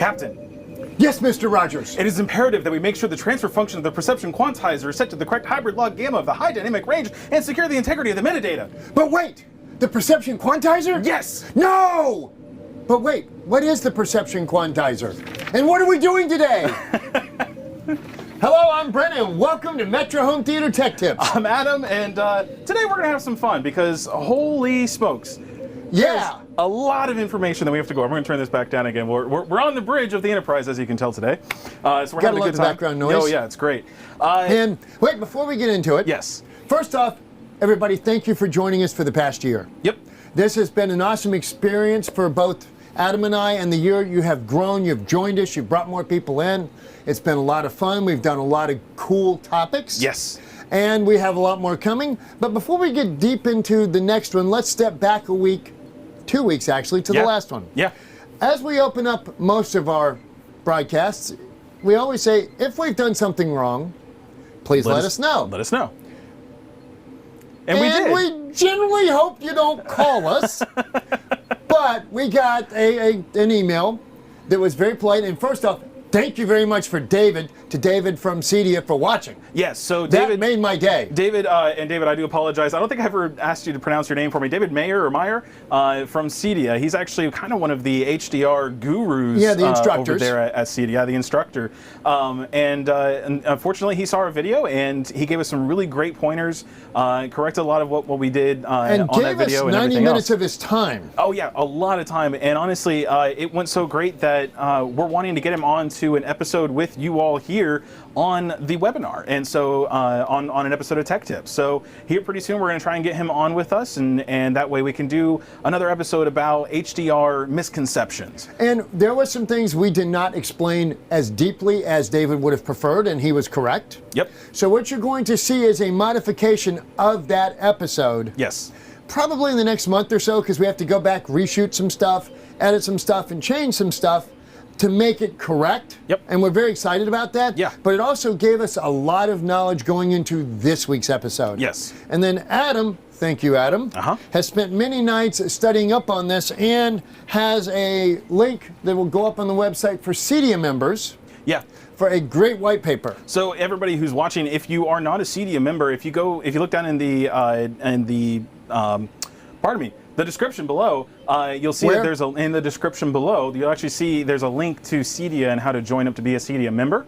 Captain. Yes, Mr. Rogers. It is imperative that we make sure the transfer function of the perception quantizer is set to the correct hybrid log gamma of the high dynamic range and secure the integrity of the metadata. But wait, the perception quantizer? Yes! No! But wait, what is the perception quantizer? And what are we doing today? Hello, I'm Brent, and welcome to Metro Home Theater Tech Tips. I'm Adam, and today we're going to have some fun because holy smokes. Yeah. There's a lot of information that we have to go over. We're going to turn this back down again. We're on the bridge of the Enterprise, as you can tell today. So we're having a good time. Background noise. Oh, yeah, it's great. And wait, before we get into it. Yes. First off, everybody, thank you for joining us for the past year. Yep. This has been an awesome experience for both Adam and I, and the year you have grown, you've joined us, you've brought more people in. It's been a lot of fun. We've done a lot of cool topics. Yes. And we have a lot more coming. But before we get deep into the next one, let's step back a week, 2 weeks actually, to the last one. Yeah. As we open up most of our broadcasts, we always say, if we've done something wrong, please let us know. Let us know. And we did. We generally hope you don't call us. But we got an email that was very polite. And first off, thank you very much to David from CEDIA for watching. Yes, so David... That made my day. David, I do apologize. I don't think I ever asked you to pronounce your name for me. David Meyer from CEDIA. He's actually kind of one of the HDR gurus. Yeah, the instructors. Over there at CEDIA, the instructor. And unfortunately, he saw our video, and he gave us some really great pointers, corrected a lot of what we did on that video and everything else. And gave us 90 minutes of his time. Oh, yeah, a lot of time. And honestly, it went so great that we're wanting to get him on to an episode with you all here on the webinar, and so on an episode of Tech Tips. So here pretty soon we're going to try and get him on with us, and that way we can do another episode about HDR misconceptions. And there were some things we did not explain as deeply as David would have preferred, and he was correct. Yep. So what you're going to see is a modification of that episode. Yes. Probably in the next month or so, because we have to go back, reshoot some stuff, edit some stuff, and change some stuff to make it correct. Yep. And we're very excited about that. Yeah. But it also gave us a lot of knowledge going into this week's episode. Yes. And then Adam, thank you, Adam, has spent many nights studying up on this and has a link that will go up on the website for CEDIA members. Yeah. For a great white paper. So everybody who's watching, if you are not a CEDIA member, if you look down in the the description below, you'll see that in the description below, you'll actually see there's a link to CEDIA and how to join up to be a CEDIA member.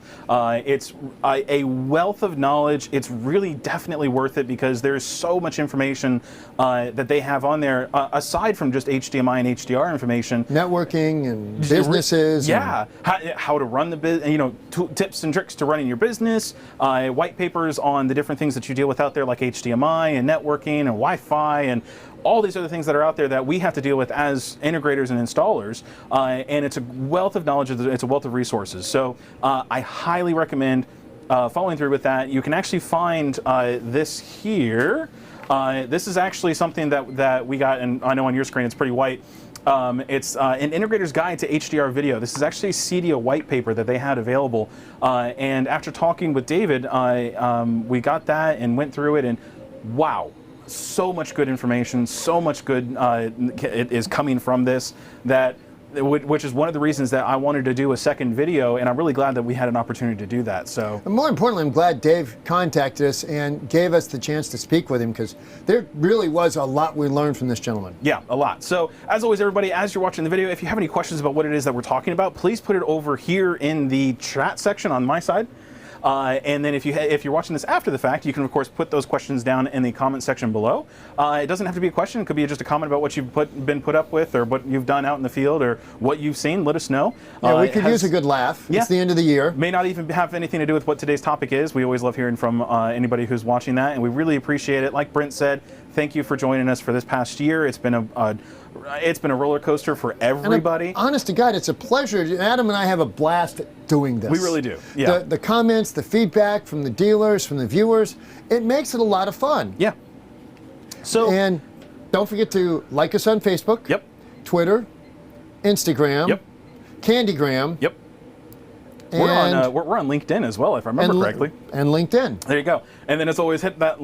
It's a wealth of knowledge. It's really definitely worth it because there's so much information that they have on there, aside from just HDMI and HDR information. Networking and businesses. Yeah, how to run the business, tips and tricks to running your business, white papers on the different things that you deal with out there like HDMI and networking and Wi-Fi and all these other things that are out there that we have to deal with as integrators and installers, and it's a wealth of knowledge, it's a wealth of resources. So I highly recommend following through with that. You can actually find this here. This is actually something that we got, and I know on your screen it's pretty white. It's an Integrator's Guide to HDR Video. This is actually a CEDIA white paper that they had available, and after talking with David, we got that and went through it, and wow. So much good information, so much good it is coming from this, which is one of the reasons that I wanted to do a second video, and I'm really glad that we had an opportunity to do that. So, and more importantly, I'm glad Dave contacted us and gave us the chance to speak with him, because there really was a lot we learned from this gentleman. Yeah, a lot. So as always, everybody, as you're watching the video, if you have any questions about what it is that we're talking about, please put it over here in the chat section on my side. And then if you're watching this after the fact, you can of course put those questions down in the comment section below. It doesn't have to be a question; it could be just a comment about what you've been put up with, or what you've done out in the field, or what you've seen. Let us know. Yeah, we could use a good laugh. Yeah. It's the end of the year. May not even have anything to do with what today's topic is. We always love hearing from anybody who's watching that, and we really appreciate it. Like Brent said, thank you for joining us for this past year. It's been a roller coaster for everybody. And honest to God, it's a pleasure. Adam and I have a blast doing this. We really do. Yeah. The comments, the feedback from the dealers, from the viewers, it makes it a lot of fun. Yeah. So, and don't forget to like us on Facebook. Yep. Twitter, Instagram. Yep. Candygram. Yep. We're on LinkedIn as well, if I remember correctly. And LinkedIn. There you go. And then as always, hit that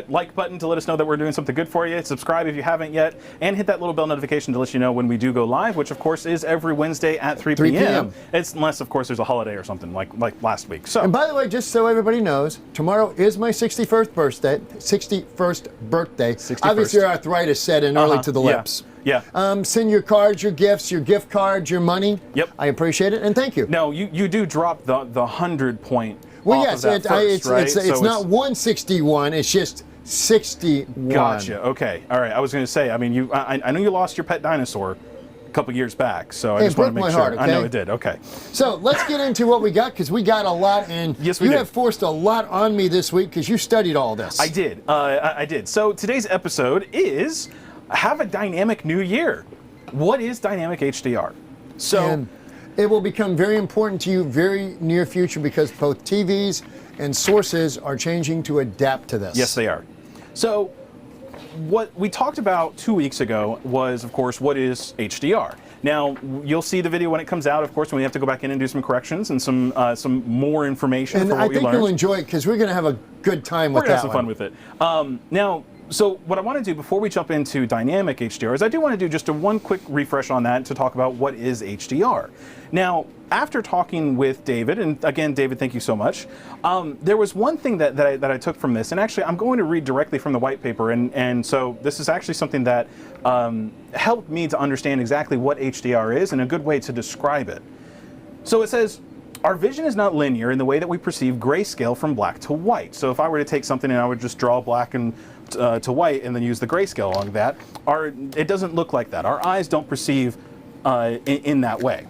like button to let us know that we're doing something good for you. Subscribe if you haven't yet, and hit that little bell notification to let you know when we do go live, which of course is every Wednesday at 3 p.m. It's unless of course there's a holiday or something like last week. So. And by the way, just so everybody knows, tomorrow is my 61st birthday. 61st birthday. 61st. Obviously, your arthritis set in early to the lips. Yeah. Send your cards, your gifts, your gift cards, your money. Yep. I appreciate it, and thank you. No, you do drop the 100 point. Well, off yes, of that first, right? it's not 161. It's just 61. Gotcha. Okay. All right. I was going to say. I mean, I know you lost your pet dinosaur a couple years back, so I just want to make sure. Heart, okay? I know it did. Okay. So let's get into what we got, because we got a lot, and yes, we did. have forced a lot on me this week because you studied all this. I did. I did. So today's episode is have a dynamic new year. What is dynamic HDR? So. And it will become very important to you very near future, because both TVs and sources are changing to adapt to this. Yes, they are. So what we talked about 2 weeks ago was, of course, what is HDR? Now, you'll see the video when it comes out, of course, when we have to go back in and do some corrections and some more information and for what we learned. I think you'll enjoy it, because we're going to have a good time with that. We're going to have some fun with it. Now, so what I want to do before we jump into dynamic HDR is I do want to do just one quick refresh on that to talk about what is HDR. Now, after talking with David, and again, David, thank you so much, there was one thing that I took from this, and actually I'm going to read directly from the white paper, and so this is actually something that helped me to understand exactly what HDR is and a good way to describe it. So it says, our vision is not linear in the way that we perceive grayscale from black to white. So if I were to take something and I would just draw black and to white and then use the grayscale along that, it doesn't look like that. Our eyes don't perceive in that way.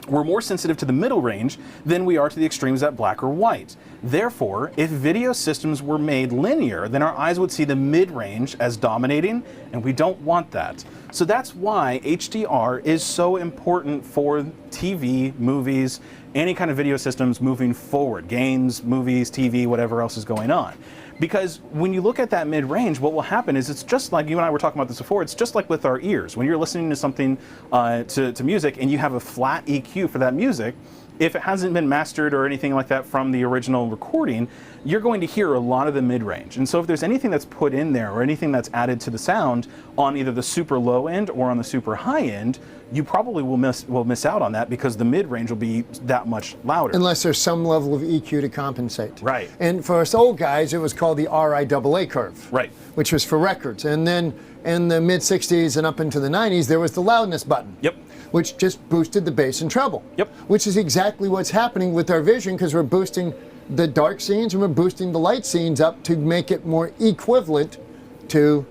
We're more sensitive to the middle range than we are to the extremes at black or white. Therefore, if video systems were made linear, then our eyes would see the mid-range as dominating, and we don't want that. So that's why HDR is so important for TV, movies, any kind of video systems moving forward, games, movies, TV, whatever else is going on. Because when you look at that mid-range, what will happen is it's just like, you and I were talking about this before, it's just like with our ears. When you're listening to something, to music, and you have a flat EQ for that music, if it hasn't been mastered or anything like that from the original recording, you're going to hear a lot of the mid-range. And so if there's anything that's put in there or anything that's added to the sound on either the super low end or on the super high end, you probably will miss out on that, because the mid-range will be that much louder. Unless there's some level of EQ to compensate. Right. And for us old guys, it was called the RIAA curve. Right. Which was for records. And then in the mid-60s and up into the 90s, there was the loudness button. Yep. Which just boosted the bass and treble. Yep. Which is exactly what's happening with our vision, because we're boosting the dark scenes and we're boosting the light scenes up to make it more equivalent to.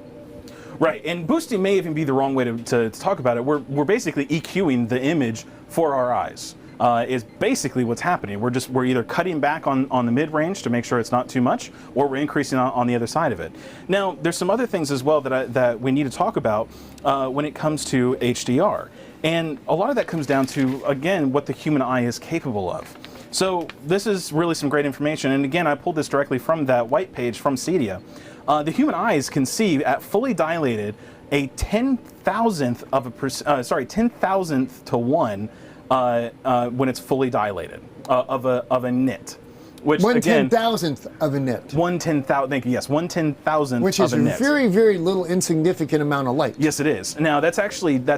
Right, and boosting may even be the wrong way to talk about it. We're basically EQing the image for our eyes. Is basically what's happening. We're either cutting back on the mid-range to make sure it's not too much, or we're increasing on the other side of it. Now, there's some other things as well that we need to talk about when it comes to HDR. And a lot of that comes down to, again, what the human eye is capable of. So this is really some great information. And again, I pulled this directly from that white page from CEDIA. The human eyes can see at fully dilated a 10,000th of a 10,000th to 1 when it's fully dilated of a nit. Which 1/10,000th of a nit. 1/10,000. Thank you. Yes, 1/10,000th. Which is of a nit. very, very little insignificant amount of light. Yes, it is. Now that's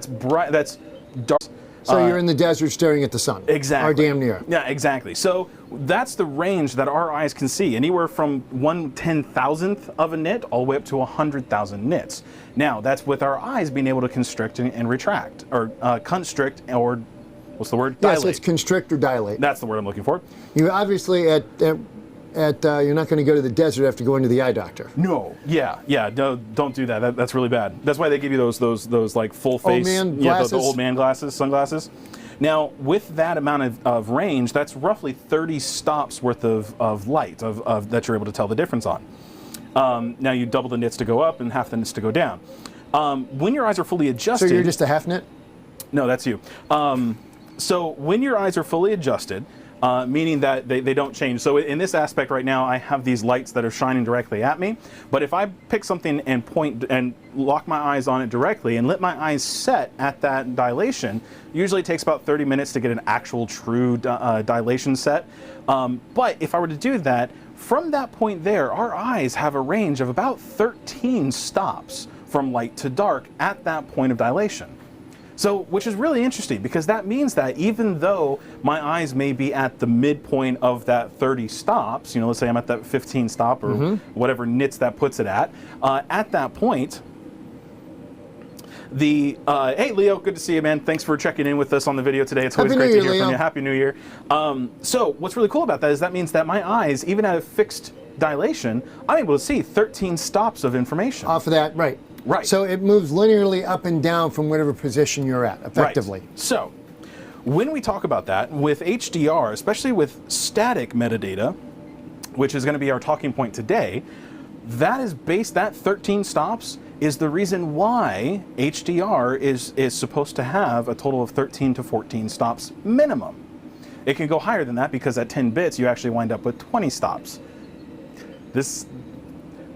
bright. That's dark. So you're in the desert staring at the sun. Exactly. Or damn near. Yeah, exactly. So that's the range that our eyes can see, anywhere from 1/10,000th of a nit all the way up to 100,000 nits. Now that's with our eyes being able to constrict and retract, or constrict, or what's the word? Dilate. Yes, it's constrict or dilate. That's the word I'm looking for. You obviously you're not going to go to the desert after going to the eye doctor. No. Yeah. Don't do that. That's really bad. That's why they give you those like full face, old man glasses. The old man glasses, sunglasses. Now, with that amount of range, that's roughly 30 stops worth of light that you're able to tell the difference on. Now you double the nits to go up and half the nits to go down. When your eyes are fully adjusted. So you're just a half nit? No, that's you. So when your eyes are fully adjusted, meaning that they don't change. So in this aspect right now, I have these lights that are shining directly at me. But if I pick something and point and lock my eyes on it directly and let my eyes set at that dilation, usually it takes about 30 minutes to get an actual true dilation set. But if I were to do that, from that point there, our eyes have a range of about 13 stops from light to dark at that point of dilation. So, which is really interesting, because that means that even though my eyes may be at the midpoint of that 30 stops, you know, let's say I'm at that 15 stop or whatever nits that puts it at that point, hey Leo, good to see you, man. Thanks for checking in with us on the video today. It's always great to hear from you. Happy New Year. So what's really cool about that is that means that my eyes, even at a fixed dilation, I'm able to see 13 stops of information. Off of that, right. Right. So it moves linearly up and down from whatever position you're at, effectively. Right. So when we talk about that with HDR, especially with static metadata, which is going to be our talking point today, that 13 stops is the reason why HDR is supposed to have a total of 13 to 14 stops minimum. It can go higher than that because at 10 bits you actually wind up with 20 stops. I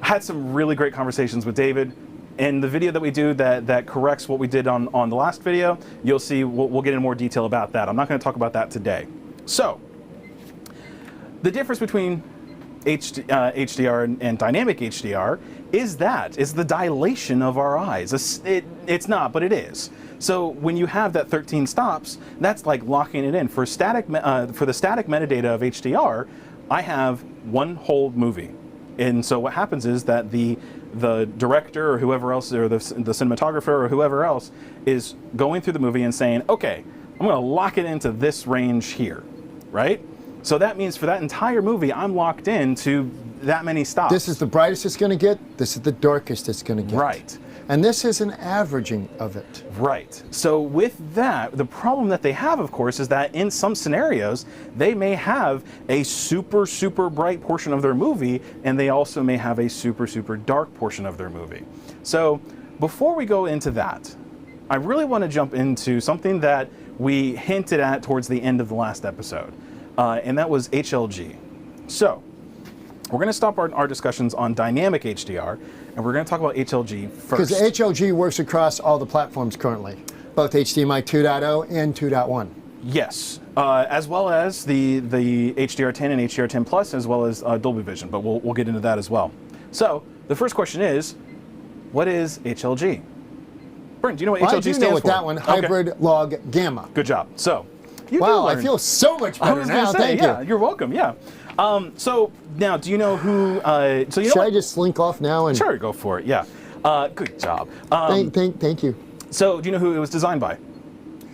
had some really great conversations with David. In the video that we do that corrects what we did on the last video, you'll see we'll get into more detail about that. I'm not going to talk about that today. So the difference between HDR and dynamic HDR is the dilation of our eyes. It's not, but it is. So when you have that 13 stops, that's like locking it in. For the static metadata of HDR, I have one whole movie. And so what happens is that the director or whoever else, or the cinematographer or whoever else, is going through the movie and saying, okay, I'm going to lock it into this range here, right? So that means for that entire movie, I'm locked into that many stops. This is the brightest it's going to get. This is the darkest it's going to get. Right. And this is an averaging of it. Right. So with that, the problem that they have, of course, is that in some scenarios, they may have a super, super bright portion of their movie, and they also may have a super, super dark portion of their movie. So before we go into that, I really want to jump into something that we hinted at towards the end of the last episode, and that was HLG. So we're going to stop our discussions on dynamic HDR, and we're going to talk about HLG first. Because HLG works across all the platforms currently, both HDMI 2.0 and 2.1. Yes, as well as the HDR10 and HDR10 Plus, as well as Dolby Vision, but we'll get into that as well. So the first question is, what is HLG? Brent, do you know what HLG stands for? I do know what that one, hybrid log gamma. Good job. So, wow, I feel so much better now. Thank you. You're welcome. Yeah. So now, do you know who? Should I just slink off now? And sure, go for it. Yeah. Good job. Thank you. So, do you know who it was designed by?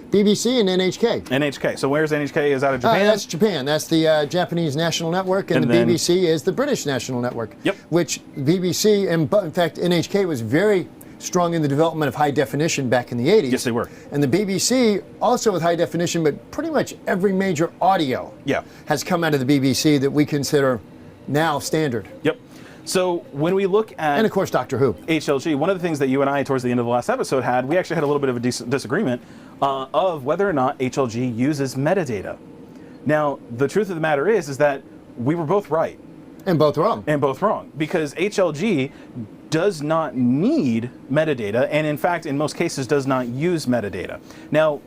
BBC and NHK. NHK. So, where's NHK? Is out of Japan? That's Japan. That's the Japanese national network, and the BBC is the British national network. Yep. Which BBC, and in fact, NHK was very strong in the development of high definition back in the 80s. Yes, they were. And the BBC also with high definition, but pretty much every major audio has come out of the BBC that we consider now standard. Yep. So when we look at... And of course, Doctor Who. HLG, one of the things that you and I, towards the end of the last episode, we actually had a little bit of a disagreement of whether or not HLG uses metadata. Now, the truth of the matter is that we were both right. And both wrong. And both wrong. Because HLG does not need metadata, and in fact, in most cases, does not use metadata. Now,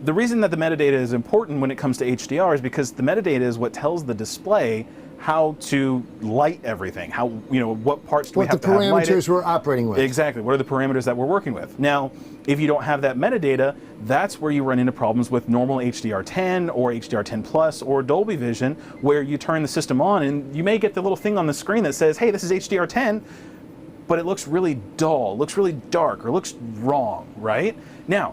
the reason that the metadata is important when it comes to HDR is because the metadata is what tells the display how to light everything, how, what parts do we have to have lighted. What the parameters we're operating with. Exactly. What are the parameters that we're working with? Now, if you don't have that metadata, that's where you run into problems with normal HDR10 or HDR10 Plus or Dolby Vision, where you turn the system on and you may get the little thing on the screen that says, hey, this is HDR10, but it looks really dull, looks really dark, or looks wrong, right? Now,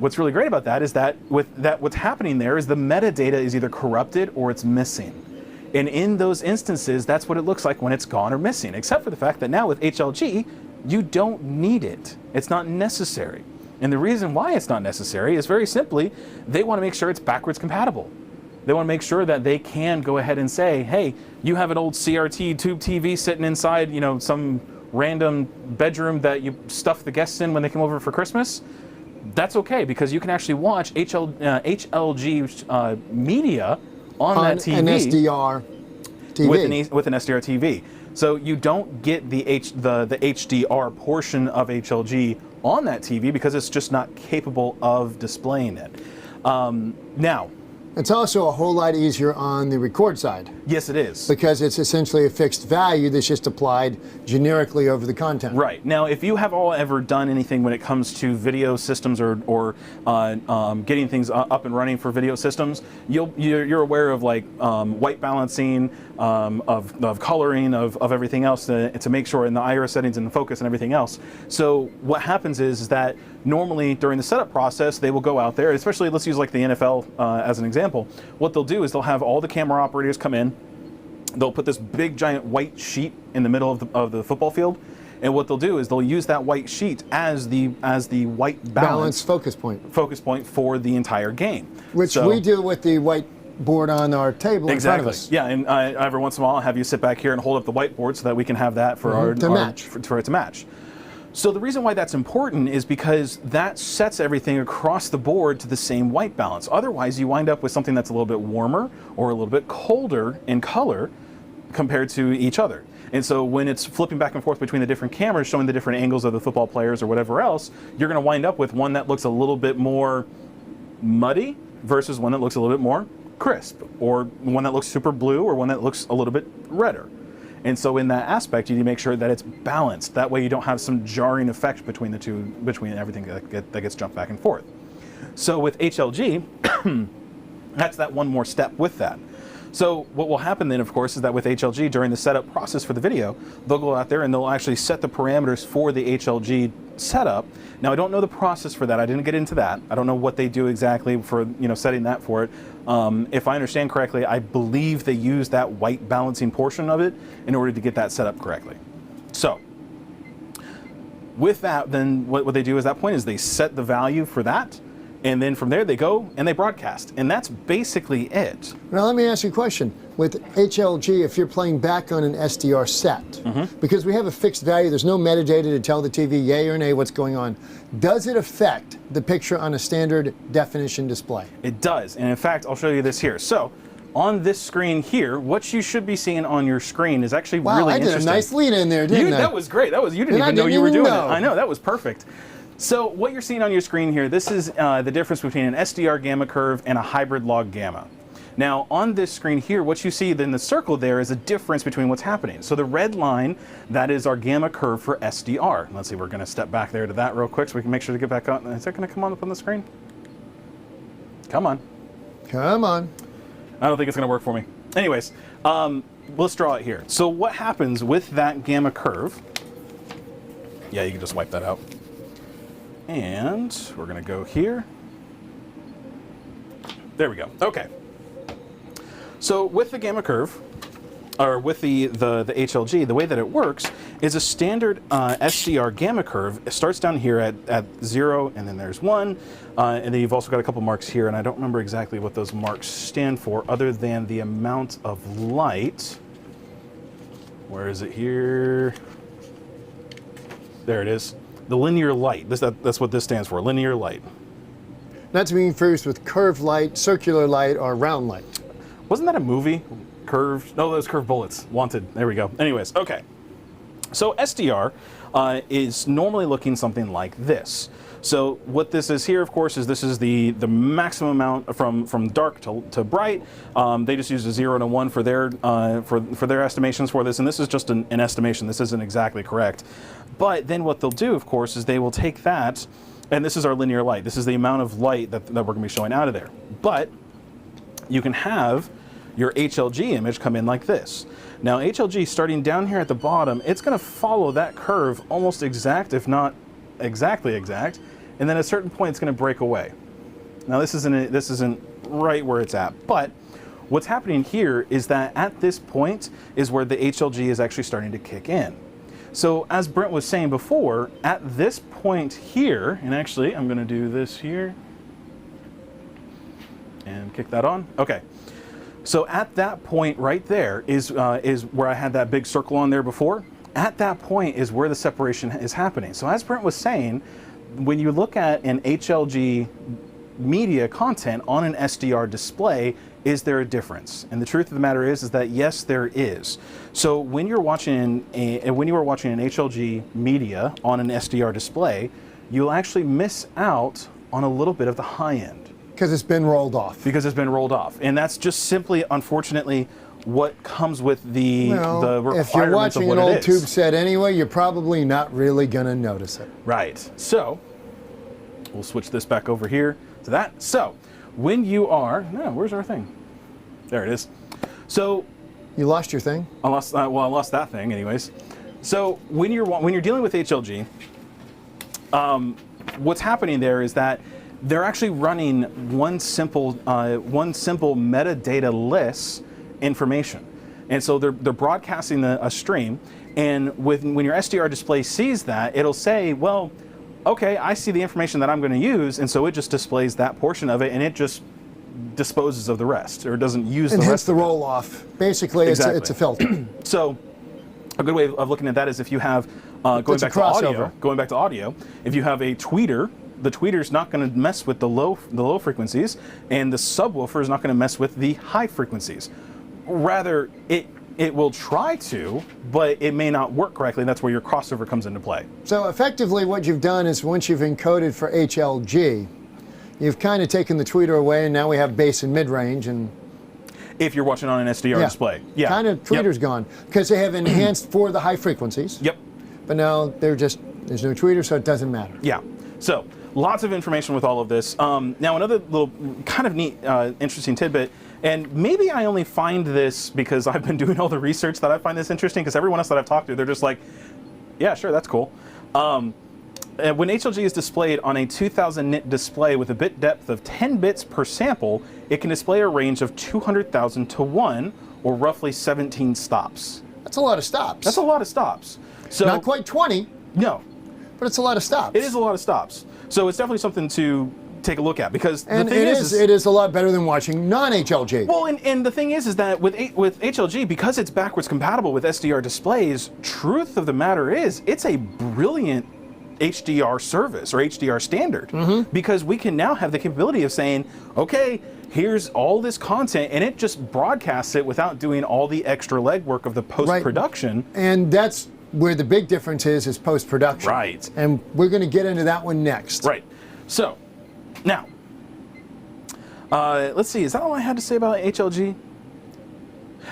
what's really great about that is that what's happening there is the metadata is either corrupted or it's missing. And in those instances, that's what it looks like when it's gone or missing, except for the fact that now with HLG, you don't need it. It's not necessary. And the reason why it's not necessary is very simply, they want to make sure it's backwards compatible. They want to make sure that they can go ahead and say, hey, you have an old CRT tube TV sitting inside, some random bedroom that you stuff the guests in when they come over for Christmas. That's okay, because you can actually watch HLG media on that TV. An SDR TV. With an SDR TV. So you don't get the HDR portion of HLG on that TV because it's just not capable of displaying it. Now, it's also a whole lot easier on the record side. Yes, it is. Because it's essentially a fixed value that's just applied generically over the content. Right. Now, if you have all ever done anything when it comes to video systems or getting things up and running for video systems, you're aware of like white balancing, of coloring, of everything else to make sure in the iris settings and the focus and everything else. So what happens is that normally during the setup process, they will go out there, especially let's use like the NFL as an example. What they'll do is they'll have all the camera operators come in. They'll put this big giant white sheet in the middle of the football field, and what they'll do is they'll use that white sheet as the white balance focus point for the entire game. Which we do with the whiteboard on our table in front of us. Yeah, and every once in a while I'll have you sit back here and hold up the whiteboard so that we can have that for for it to match. So the reason why that's important is because that sets everything across the board to the same white balance. Otherwise, you wind up with something that's a little bit warmer or a little bit colder in color compared to each other. And so when it's flipping back and forth between the different cameras, showing the different angles of the football players or whatever else, you're going to wind up with one that looks a little bit more muddy versus one that looks a little bit more crisp, or one that looks super blue or one that looks a little bit redder. And so in that aspect, you need to make sure that it's balanced. That way you don't have some jarring effect between the two, between everything that gets jumped back and forth. So with HLG, that's that one more step with that. So what will happen then, of course, is that with HLG, during the setup process for the video, they'll go out there and they'll actually set the parameters for the HLG setup. Now, I don't know the process for that. I didn't get into that. I don't know what they do exactly for setting that for it. If I understand correctly, I believe they use that white balancing portion of it in order to get that set up correctly. So with that, then what they do at that point is they set the value for that. And then from there they go and they broadcast. And that's basically it. Now let me ask you a question. With HLG, if you're playing back on an SDR set, because we have a fixed value, there's no metadata to tell the TV yay or nay what's going on, does it affect the picture on a standard definition display? It does. And in fact, I'll show you this here. So on this screen here, what you should be seeing on your screen is actually really interesting. Wow, I did a nice lead in there, didn't I? That was great. You didn't even know you were doing it. I know, that was perfect. So what you're seeing on your screen here, this is the difference between an SDR gamma curve and a hybrid log gamma. Now on this screen here, what you see in the circle there is a difference between what's happening. So the red line, that is our gamma curve for SDR. Let's see, we're going to step back there to that real quick so we can make sure to get back on. Is that going to come on up on the screen? Come on. Come on. I don't think it's going to work for me. Anyways, let's draw it here. So what happens with that gamma curve? Yeah, you can just wipe that out. And we're going to go here. There we go. Okay. So with the gamma curve, or with the HLG, the way that it works is a standard SDR gamma curve. It starts down here at 0, and then there's 1, and then you've also got a couple marks here, and I don't remember exactly what those marks stand for other than the amount of light. Where is it here? There it is. The linear light. That's what this stands for, linear light. Not to be confused with curved light, circular light, or round light. Wasn't that a movie? Curved? No, those curved bullets. Wanted. There we go. Anyways, okay. So SDR is normally looking something like this. So what this is here, of course, is this is the maximum amount from dark to bright. They just use a 0 and a 1 for their estimations for this, and this is just an estimation. This isn't exactly correct. But then what they'll do, of course, is they will take that, and this is our linear light. This is the amount of light that we're going to be showing out of there. But you can have your HLG image come in like this. Now HLG, starting down here at the bottom, it's going to follow that curve almost exact, if not exactly exact, and then at a certain point it's going to break away. Now this isn't right where it's at, but what's happening here is that at this point is where the HLG is actually starting to kick in. So as Brent was saying before, at this point here, and actually I'm going to do this here and kick that on. Okay. So at that point right there is where I had that big circle on there before. At that point is where the separation is happening. So as Brent was saying, when you look at an HLG media content on an SDR display, is there a difference? And the truth of the matter is that yes, there is. So when you are watching an HLG media on an SDR display, you'll actually miss out on a little bit of the high end. Because it's been rolled off. Because it's been rolled off. And that's just simply, unfortunately, what comes with the requirements if you're watching of what an old it is. tube set anyway, you're probably not really going to notice it. Right. So we'll switch this back over here to that. So when you are, where's our thing? There it is. So you lost your thing? I lost that thing anyways. So when you're dealing with HLG, what's happening there is that they're actually running one simple metadata list information. And so they're broadcasting a stream, and when your SDR display sees that, it'll say, well, okay, I see the information that I'm going to use, and so it just displays that portion of it, and it just disposes of the rest, or doesn't use the rest. And hence the roll off. Basically, exactly. It's a filter. So a good way of looking at that is if you have, going back to audio, if you have a tweeter, the tweeter's not going to mess with the low frequencies, and the subwoofer is not going to mess with the high frequencies. Rather, it will try to, but it may not work correctly, and that's where your crossover comes into play. So effectively what you've done is once you've encoded for HLG, you've kind of taken the tweeter away, and now we have bass and mid-range. And if you're watching on an SDR display. Yeah. Kind of tweeter's gone, because they have enhanced for the high frequencies. Yep. But now there's no tweeter, so it doesn't matter. Yeah. So lots of information with all of this. Now another little kind of neat, interesting tidbit, and maybe I only find this because I've been doing all the research that I find this interesting, because everyone else that I've talked to, they're just like, yeah, sure, that's cool. When HLG is displayed on a 2000 nit display with a bit depth of 10 bits per sample, it can display a range of 200,000 to 1, or roughly 17 stops. That's a lot of stops. That's a lot of stops. So not quite 20. No. But it's a lot of stops. It is a lot of stops. So it's definitely something to take a look at, because and the thing it is a lot better than watching non-HLG. Well, and the thing is that with HLG, because it's backwards compatible with SDR displays, truth of the matter is it's a brilliant HDR service or HDR standard, because we can now have the capability of saying, okay, here's all this content, and it just broadcasts it without doing all the extra legwork of the post-production. Right. And that's where the big difference is post-production. Right. And we're going to get into that one next. Right. So, now, let's see, is that all I had to say about HLG?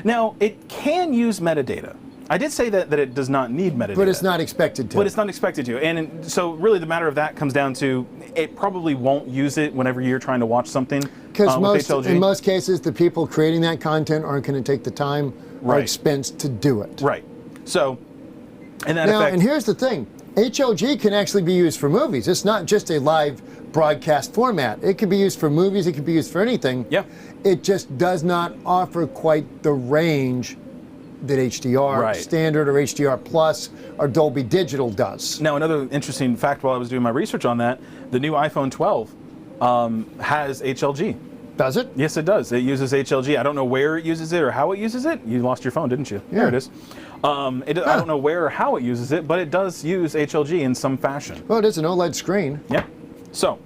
Now, it can use metadata. I did say that it does not need metadata. But it's not expected to. But it's not expected to. And so really the matter of that comes down to, it probably won't use it whenever you're trying to watch something because in most cases, the people creating that content aren't going to take the time or expense to do it. Right. So, in that now, effect... and here's the thing. HLG can actually be used for movies. It's not just a live broadcast format. It can be used for movies. It can be used for anything. Yeah. It just does not offer quite the range that HDR Standard or HDR Plus or Dolby Digital does. Now, another interesting fact while I was doing my research on that, the new iPhone 12 has HLG. Does it? Yes, it does. It uses HLG. I don't know where it uses it or how it uses it. You lost your phone, didn't you? Yeah. There it is. I don't know where or how it uses it, but it does use HLG in some fashion. Well, it is an OLED screen. Yeah. So,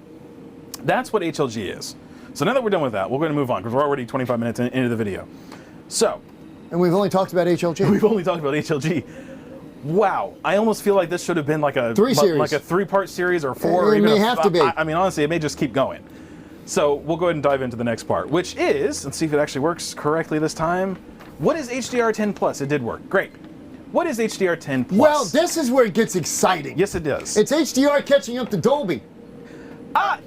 that's what HLG is. So now that we're done with that, we're going to move on, because we're already 25 minutes into the video. So... And we've only talked about HLG. We've only talked about HLG. Wow, I almost feel like this should have been like a three-part series or four. It may have to be. I mean, honestly, it may just keep going. So we'll go ahead and dive into the next part, which is, let's see if it actually works correctly this time. What is HDR10 Plus? It did work. Great. What is HDR10 Plus? Well, this is where it gets exciting. Yes, it does. It's HDR catching up to Dolby. Kind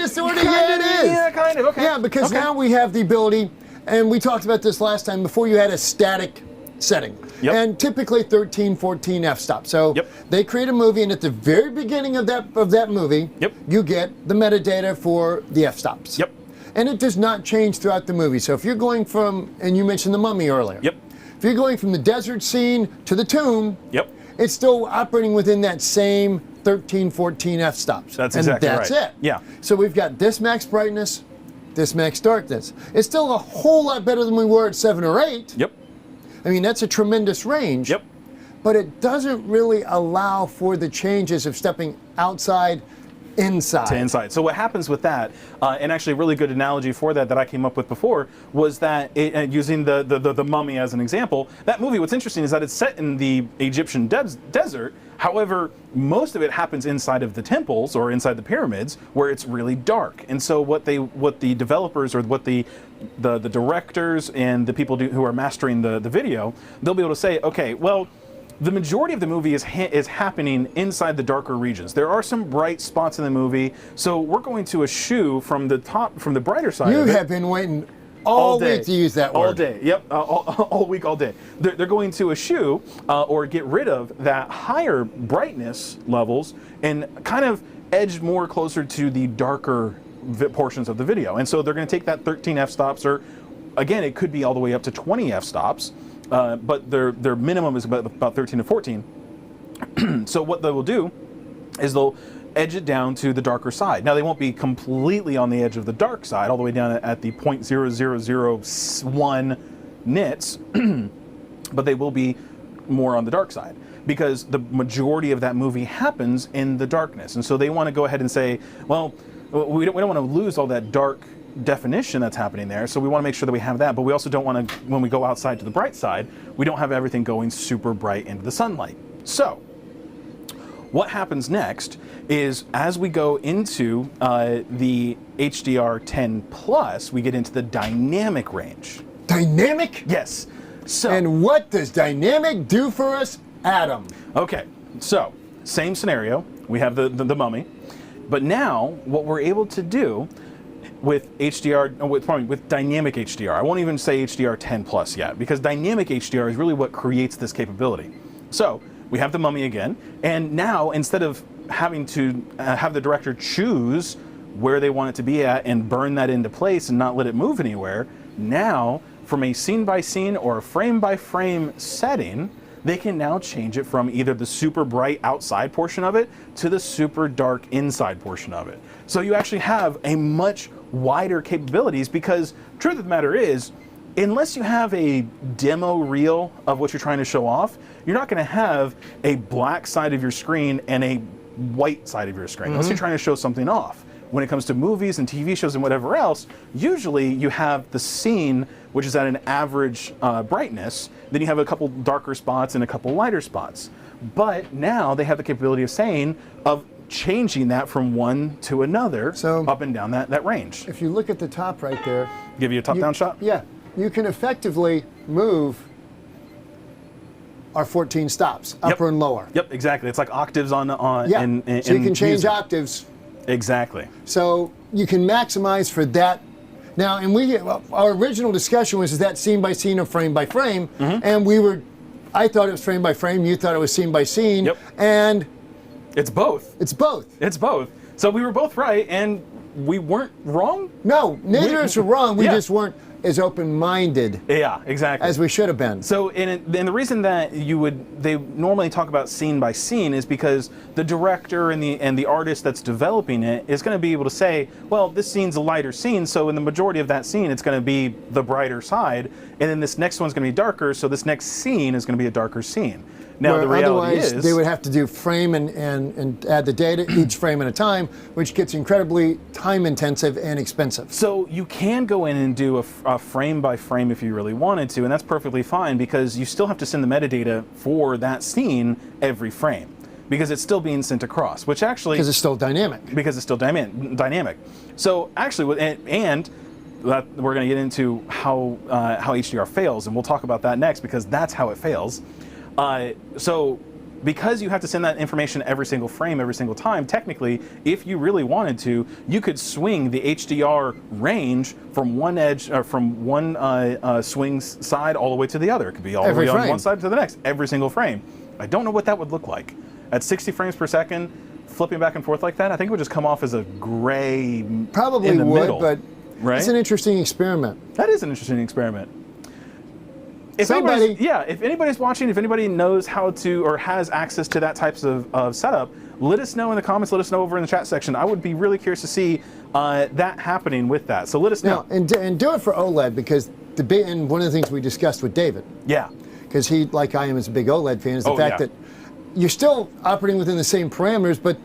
of, sort of, yeah, it is. Yeah, kind of, okay. Yeah, because now we have the ability, and we talked about this last time, before you had a static setting. Yep. And typically 13, 14 f-stop. So they create a movie, and at the very beginning of that movie, you get the metadata for the f-stops. Yep. And it does not change throughout the movie. So if you're going from, and you mentioned the Mummy earlier. Yep. If you're going from the desert scene to the tomb, it's still operating within that same 13, 14 f-stops. That's exactly right. And that's it. Yeah. So we've got this max brightness, this max darkness. It's still a whole lot better than we were at 7 or 8. Yep. I mean, that's a tremendous range. Yep. But it doesn't really allow for the changes of stepping outside inside. To inside. So what happens with that, and actually a really good analogy for that I came up with before, was that using the Mummy as an example, that movie, what's interesting is that it's set in the Egyptian desert. However, most of it happens inside of the temples or inside the pyramids where it's really dark. And so what the developers or what the directors and the people who are mastering the video, they'll be able to say, okay, well, the majority of the movie is happening inside the darker regions. There are some bright spots in the movie, so we're going to eschew from the brighter side. You of it. have been waiting all week to use that word. All day, yep, all week, all day. They're going to eschew or get rid of that higher brightness levels and kind of edge more closer to the darker portions of the video. And so they're going to take that 13 f-stops, or again, it could be all the way up to 20 f-stops. But their minimum is about 13 to 14. So what they will do is they'll edge it down to the darker side. Now they won't be completely on the edge of the dark side, all the way down at the 0.0001 nits, but they will be more on the dark side because the majority of that movie happens in the darkness. And so they want to go ahead and say, well, we don't want to lose all that dark definition that's happening there, so we want to make sure that we have that, but we also don't want to, when we go outside to the bright side, we don't have everything going super bright into the sunlight. So what happens next is as we go into the HDR10 Plus, we get into the dynamic range. Dynamic? Yes. So, and what does dynamic do for us, Adam? Okay, so same scenario, we have the Mummy, but now what we're able to do with with dynamic HDR. I won't even say HDR10 Plus yet, because dynamic HDR is really what creates this capability. So we have the Mummy again, and now instead of having to have the director choose where they want it to be at and burn that into place and not let it move anywhere, now from a scene by scene or a frame by frame setting, they can now change it from either the super bright outside portion of it to the super dark inside portion of it. So you actually have a much wider capabilities, because truth of the matter is, unless you have a demo reel of what you're trying to show off, you're not going to have a black side of your screen and a white side of your screen, unless you're trying to show something off. When it comes to movies and TV shows and whatever else, usually you have the scene, which is at an average brightness, then you have a couple darker spots and a couple lighter spots. But now they have the capability of changing that from one to another, so up and down that range. If you look at the top right there, give you a top-down shot? Yeah, you can effectively move our 14 stops, upper and lower. Yep, exactly. It's like octaves on yeah. in so you can change music. octaves. Exactly. So you can maximize for that. Now, and our original discussion was, is that scene by scene or frame by frame? And I thought it was frame by frame, you thought it was scene by scene. Yep. And it's both. It's both. It's both. So we were both right, and we weren't wrong? No, neither of us were wrong. We just weren't as open-minded. Yeah, exactly. As we should have been. So, and the reason that they normally talk about scene by scene is because the director and the artist that's developing it is going to be able to say, well, this scene's a lighter scene, so in the majority of that scene, it's going to be the brighter side, and then this next one's going to be darker, so this next scene is going to be a darker scene. Now, the reality is, they would have to do frame and add the data each frame at a time, which gets incredibly time intensive and expensive. So you can go in and do a frame by frame if you really wanted to, and that's perfectly fine, because you still have to send the metadata for that scene every frame, because it's still being sent across, which actually... Because it's still dynamic. Because it's still dynamic. So actually, and that we're going to get into how HDR fails, and we'll talk about that next, because that's how it fails. So because you have to send that information every single frame, every single time, technically, if you really wanted to, you could swing the HDR range from one edge, or from one swing side all the way to the other. It could be all the way on one side to the next, every single frame. I don't know what that would look like. At 60 frames per second, flipping back and forth like that, I think it would just come off as a gray Probably in the would, middle, but right? It's an interesting experiment. That is an interesting experiment. If anybody's watching, if anybody knows how to or has access to that types of setup, let us know in the comments, let us know over in the chat section. I would be really curious to see that happening with that. So let us know. Now, and do it for OLED, because and one of the things we discussed with David. Yeah. Because he, like I am, is a big OLED fan, is the fact that you're still operating within the same parameters, but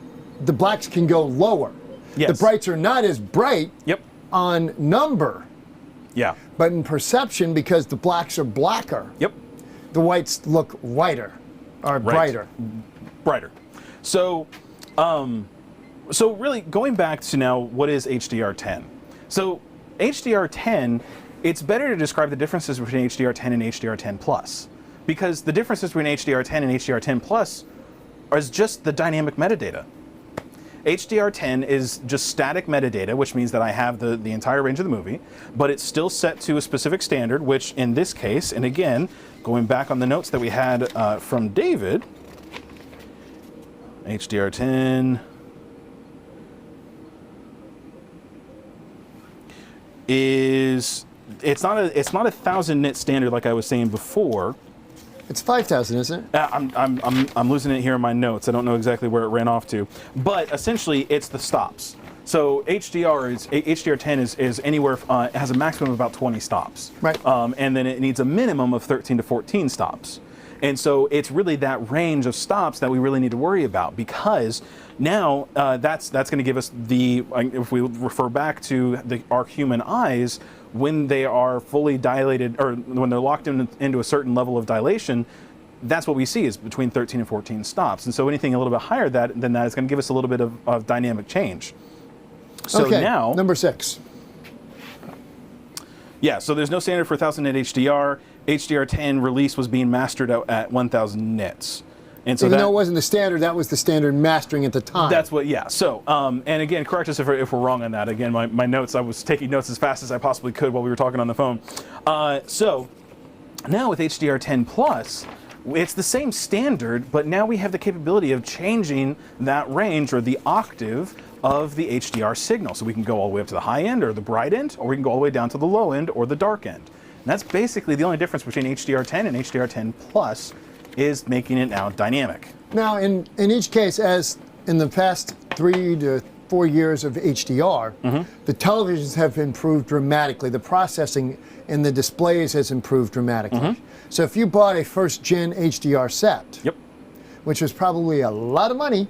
the blacks can go lower. Yes. The brights are not as bright Yep. on number, Yeah. but in perception, because the blacks are blacker, Yep. the whites look whiter or Right. brighter. Brighter. So, so really going back to now, what is HDR10? So HDR10, it's better to describe the differences between HDR10 and HDR10 Plus, because the differences between HDR10 and HDR10 Plus is just the dynamic metadata. HDR10 is just static metadata, which means that I have the entire range of the movie, but it's still set to a specific standard, which in this case, and again, going back on the notes that we had from David, HDR10 is, it's not a 1,000 nit standard like I was saying before. It's 5,000, isn't it? I'm losing it here in my notes. I don't know exactly where it ran off to, but essentially it's the stops. So HDR10 is anywhere has a maximum of about 20 stops, Right. And then it needs a minimum of 13 to 14 stops. And so it's really that range of stops that we really need to worry about, because now that's going to give us the, if we refer back to our human eyes, when they are fully dilated, or when they're locked into a certain level of dilation, that's what we see is between 13 and 14 stops. And so anything a little bit higher than that is going to give us a little bit of dynamic change. So okay, now, number 6. yeah, so there's no standard for 1,000 nit HDR. HDR10 release was being mastered at 1,000 nits. And so Even though it wasn't the standard, that was the standard mastering at the time. That's what, yeah. So, and again, correct us if we're wrong on that. Again, my notes, I was taking notes as fast as I possibly could while we were talking on the phone. So, now with HDR10 Plus, it's the same standard, but now we have the capability of changing that range, or the octave, of the HDR signal. So we can go all the way up to the high end, or the bright end, or we can go all the way down to the low end, or the dark end. And that's basically the only difference between HDR10 and HDR10 Plus, is making it now dynamic. Now, in each case, as in the past 3 to 4 years of HDR, the televisions have improved dramatically. The processing in the displays has improved dramatically. So if you bought a first-gen HDR set, Yep. which was probably a lot of money,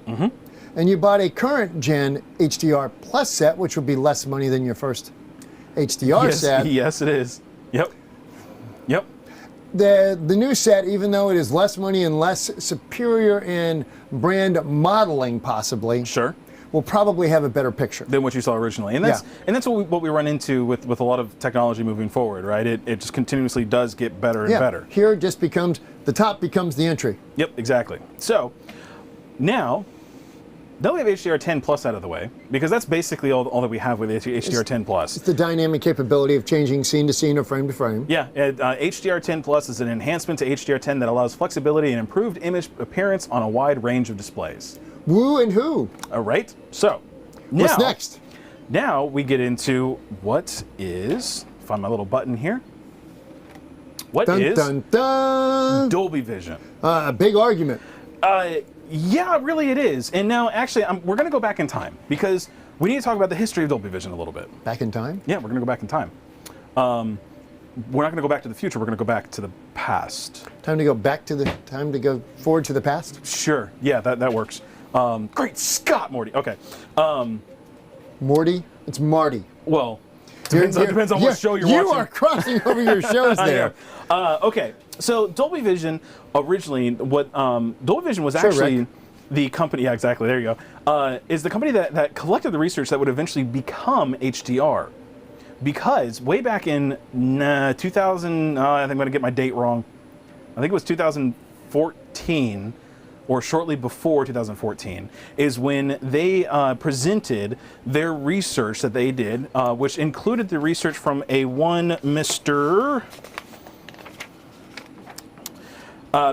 and you bought a current-gen HDR Plus set, which would be less money than your first HDR set. Yes, it is. Yep. Yep. The new set, even though it is less money and less superior in brand modeling, possibly, Sure. will probably have a better picture. Than what you saw originally, and that's what we run into with a lot of technology moving forward, right? It just continuously does get better and better. Here it just becomes, the top becomes the entry. Yep, exactly. So now we have HDR10 Plus out of the way, because that's basically all that we have with HDR10 Plus. It's the dynamic capability of changing scene to scene or frame to frame. Yeah, HDR10 Plus is an enhancement to HDR10 that allows flexibility and improved image appearance on a wide range of displays. Woo and who? All right, so What's next? Now we get into what is, find my little button here. What Dun, is dun, dun. Dolby Vision? A big argument. Yeah, really it is. And now, actually, we're going to go back in time, because we need to talk about the history of Dolby Vision a little bit. Back in time? Yeah, we're going to go back in time. We're not going to go back to the future. We're going to go back to the past. Time to go forward to the past? Sure. Yeah, that works. Great Scott, Morty. Okay. Morty? It's Marty. Well, depends on what show you're watching. You are crossing over your shows there. Okay, so Dolby Vision originally, Dolby Vision was actually Rick. the company. Yeah, exactly. There you go. Is the company that collected the research that would eventually become HDR, because way back in 2000, I think I'm going to get my date wrong. I think it was 2014. Or shortly before 2014, is when they presented their research that they did, which included the research from a one Mr.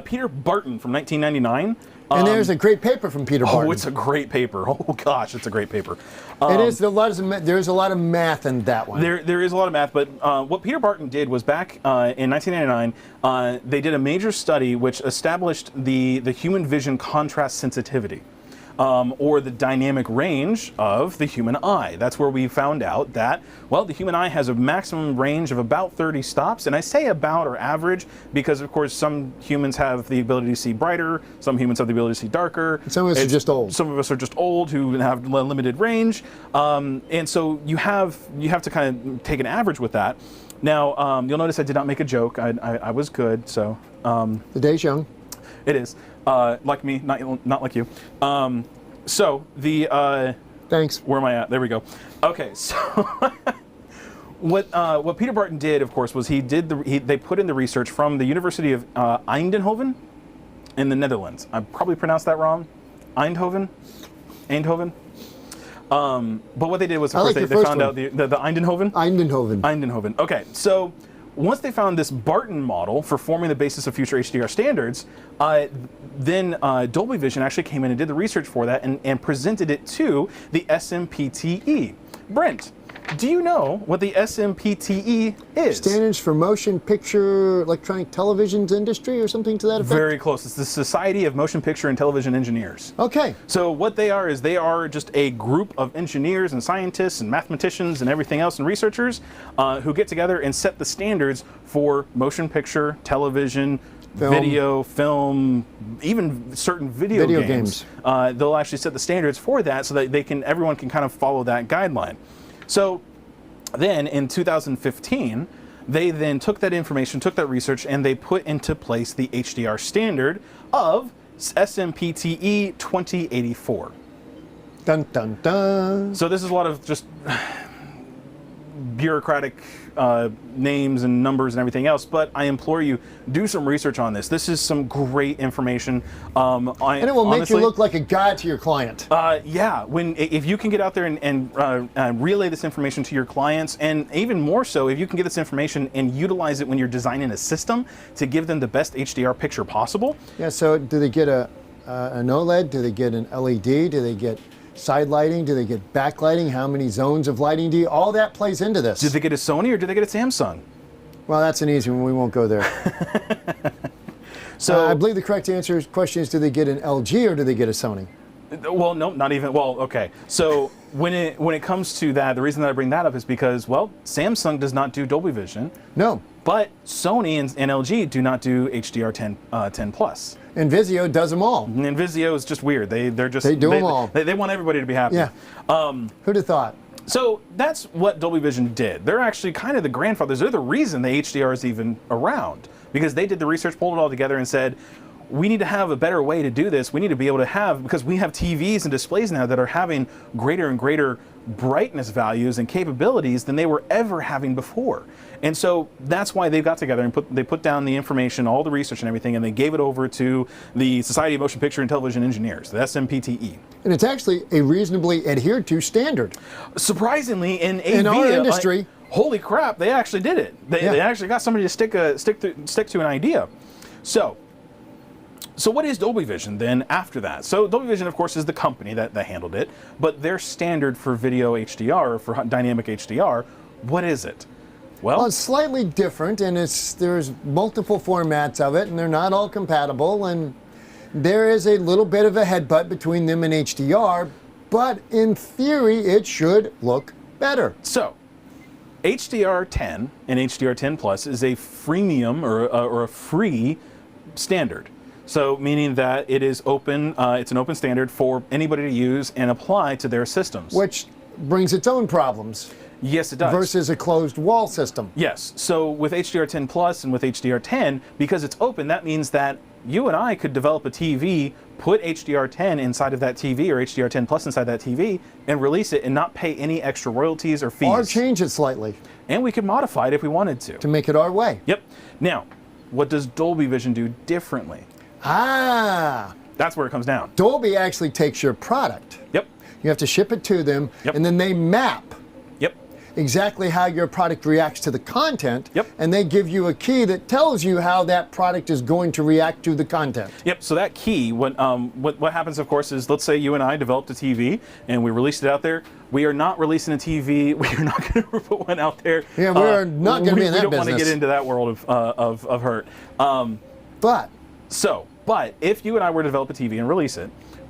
Peter Barton from 1999. And there's a great paper from Peter Barton. Oh, it's a great paper. Oh gosh, it's a great paper. There's a lot of math in that one. There is a lot of math, but what Peter Barton did was back in 1999, they did a major study which established the human vision contrast sensitivity. or the dynamic range of the human eye. That's where we found out that, well, the human eye has a maximum range of about 30 stops. And I say about or average because, of course, some humans have the ability to see brighter, some humans have the ability to see darker. Some of us are just old. Some of us are just old who have limited range. And so you have to kind of take an average with that. Now, you'll notice I did not make a joke. I was good, so. The day's young. It is. Like me, not like you. So the Thanks. where am I at? There we go. Okay, so what Peter Barton did, of course, was they put in the research from the University of Eindhoven in the Netherlands. I probably pronounced that wrong. Eindhoven. But what they did was, of course, they found out the Eindhoven. Eindhoven. Okay, so once they found this Barton model for forming the basis of future HDR standards, then Dolby Vision actually came in and did the research for that and presented it to the SMPTE. Brent, do you know what the SMPTE is? Standards for Motion Picture Electronic Television's Industry or something to that effect? Very close. It's the Society of Motion Picture and Television Engineers. Okay. So what they are is they are just a group of engineers and scientists and mathematicians and everything else and researchers who get together and set the standards for motion picture, television, video, film, even certain video games. They'll actually set the standards for that so that everyone can kind of follow that guideline. So then in 2015, they then took that information, took that research, and they put into place the HDR standard of SMPTE 2084. Dun, dun, dun. So this is a lot of just bureaucratic names and numbers and everything else, but I implore you, do some research on this. This is some great information. And it will make you look like a guide to your client. Yeah, if you can get out there and relay this information to your clients, and even more so, if you can get this information and utilize it when you're designing a system to give them the best HDR picture possible. Yeah, so do they get an OLED? Do they get an LED? Do they get side lighting? Do they get backlighting? How many zones of lighting do you? All that plays into this. Did they get a Sony or did they get a Samsung? Well, that's an easy one. We won't go there. So I believe the correct question is, do they get an LG or do they get a Sony? Well, no, not even. Well, okay. So when it comes to that, the reason that I bring that up is because, well, Samsung does not do Dolby Vision. No. But Sony and LG do not do HDR 10 plus. And Vizio does them all. And Vizio is just weird. They do them all. They want everybody to be happy. Yeah. Who'd have thought? So that's what Dolby Vision did. They're actually kind of the grandfathers. They're the reason the HDR is even around, because they did the research, pulled it all together, and said, we need to have a better way to do this. We need to be able to have, because we have TVs and displays now that are having greater and greater brightness values and capabilities than they were ever having before. And so that's why they got together and they put down the information, all the research and everything, and they gave it over to the Society of Motion Picture and Television Engineers, the SMPTE. And it's actually a reasonably adhered to standard. Surprisingly, in our industry, holy crap, they actually did it. They actually got somebody to stick to an idea. So what is Dolby Vision then after that? So Dolby Vision, of course, is the company that handled it, but their standard for video HDR, or for dynamic HDR, what is it? Well, it's slightly different, and there's multiple formats of it, and they're not all compatible, and there is a little bit of a headbutt between them and HDR, but in theory, it should look better. So HDR 10 and HDR 10 Plus is a freemium or a free standard. So meaning that it is open, it's an open standard for anybody to use and apply to their systems. Which brings its own problems. Yes, it does. Versus a closed wall system. Yes. So with HDR 10 Plus and with HDR 10, because it's open, that means that you and I could develop a TV, put HDR 10 inside of that TV or HDR 10 Plus inside that TV, and release it and not pay any extra royalties or fees. Or change it slightly. And we could modify it if we wanted to. To make it our way. Yep. Now, what does Dolby Vision do differently? That's where it comes down. Dolby actually takes your product. Yep. You have to ship it to them, and then they map exactly how your product reacts to the content, and they give you a key that tells you how that product is going to react to the content. Yep, so that key, what happens, of course, is let's say you and I developed a TV and we released it out there. We are not releasing a TV. We are not going to put one out there. Yeah, we are not going to be in that business. We don't want to get into that world of hurt. But if you and I were to develop a TV and release it,